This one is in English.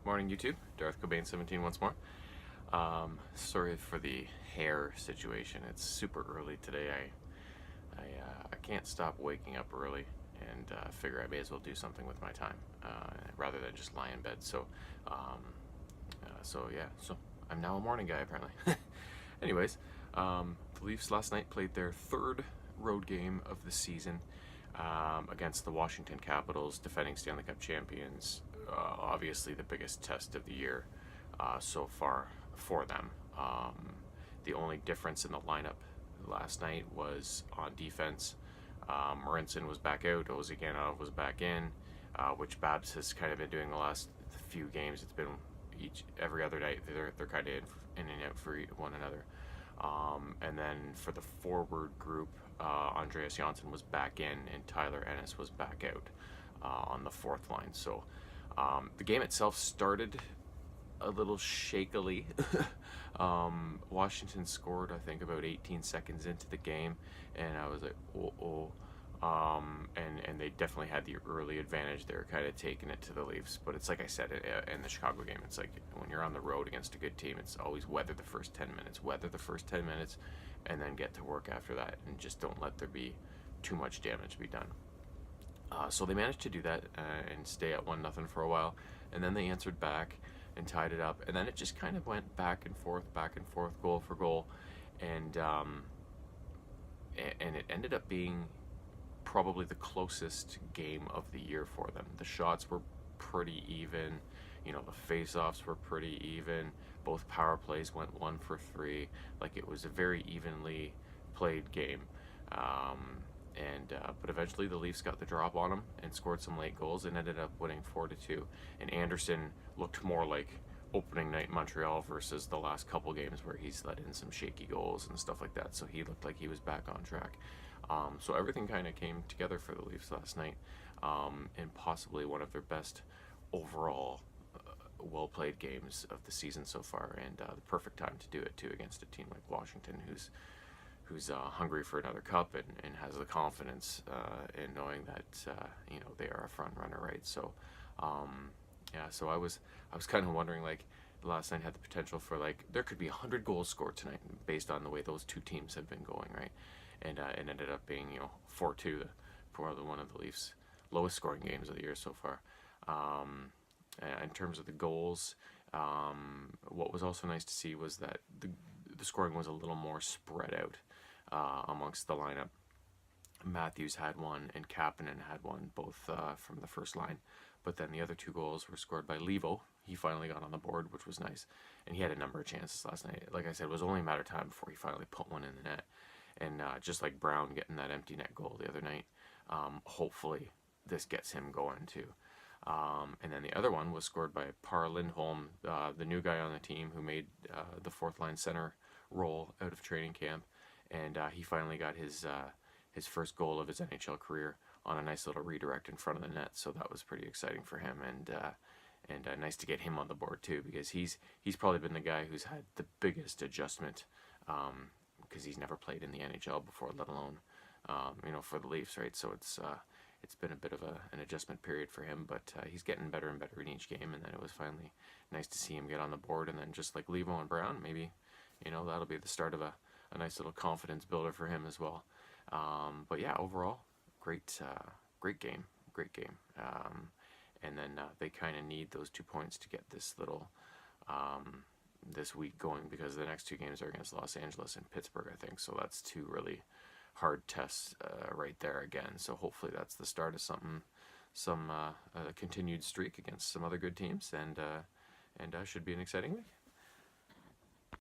Morning YouTube, Darth Cobain 17 once more. Sorry for the hair situation. It's super early today. I can't stop waking up early and figure I may as well do something with my time rather than just lie in bed. So I'm now a morning guy apparently. Anyways, the Leafs last night played their third road game of the season against the Washington Capitals, defending Stanley Cup champions. Obviously the biggest test of the year so far for them. The only difference in the lineup last night was on defense. Marinson was back out, Oziganov was back in, which Babs has kind of been doing the last few games. It's been every other night they're kind of in and out for one another. And then for the forward group, Andreas Janssen was back in and Tyler Ennis was back out on the fourth line. So the game itself started a little shakily. Washington scored, I think, about 18 seconds into the game, and I was like, oh. And they definitely had the early advantage. They were kind of taking it to the Leafs. But it's like I said in the Chicago game, it's like when you're on the road against a good team, it's always weather the first 10 minutes, and then get to work after that, and just don't let there be too much damage be done. So they managed to do that and stay at 1-0 for a while, and then they answered back and tied it up, and then it just kind of went back and forth, goal for goal, and it ended up being probably the closest game of the year for them. The shots were pretty even, the face-offs were pretty even. Both power plays went 1 for 3. Like, it was a very evenly played game. But eventually the Leafs got the drop on them and scored some late goals and ended up winning 4-2. And Anderson looked more like opening night Montreal versus the last couple games where he's let in some shaky goals and stuff like that. So he looked like he was back on track. So everything kind of came together for the Leafs last night, and possibly one of their best overall well-played games of the season so far, and the perfect time to do it too against a team like Washington, who's hungry for another cup and has the confidence in knowing that they are a front runner, right? So so I was kind of wondering, like, last night had the potential for, like, there could be 100 goals scored tonight based on the way those two teams have been going, right? And it ended up being 4-2, probably one of the Leafs' lowest scoring games of the year so far. In terms of the goals, what was also nice to see was that the scoring was a little more spread out amongst the lineup. Matthews had one and Kapanen had one, both from the first line. But then the other two goals were scored by Levo. He finally got on the board, which was nice. And he had a number of chances last night. Like I said, it was only a matter of time before he finally put one in the net. And just like Brown getting that empty net goal the other night, hopefully this gets him going too. And then the other one was scored by Par Lindholm, the new guy on the team who made the fourth line center role out of training camp. And he finally got his first goal of his NHL career on a nice little redirect in front of the net. So that was pretty exciting for him, and nice to get him on the board too, because he's probably been the guy who's had the biggest adjustment, because he's never played in the NHL before, let alone for the Leafs, right? So it's been a bit of an adjustment period for him, but he's getting better and better in each game, and then it was finally nice to see him get on the board. And then just like Levo and Brown, maybe that'll be the start of a nice little confidence builder for him as well. But yeah, overall, great game. And then they kind of need those 2 points to get this little this week going, because the next two games are against Los Angeles and Pittsburgh, I think. So that's two really hard tests right there again. So hopefully that's the start of some continued streak against some other good teams, and should be an exciting week.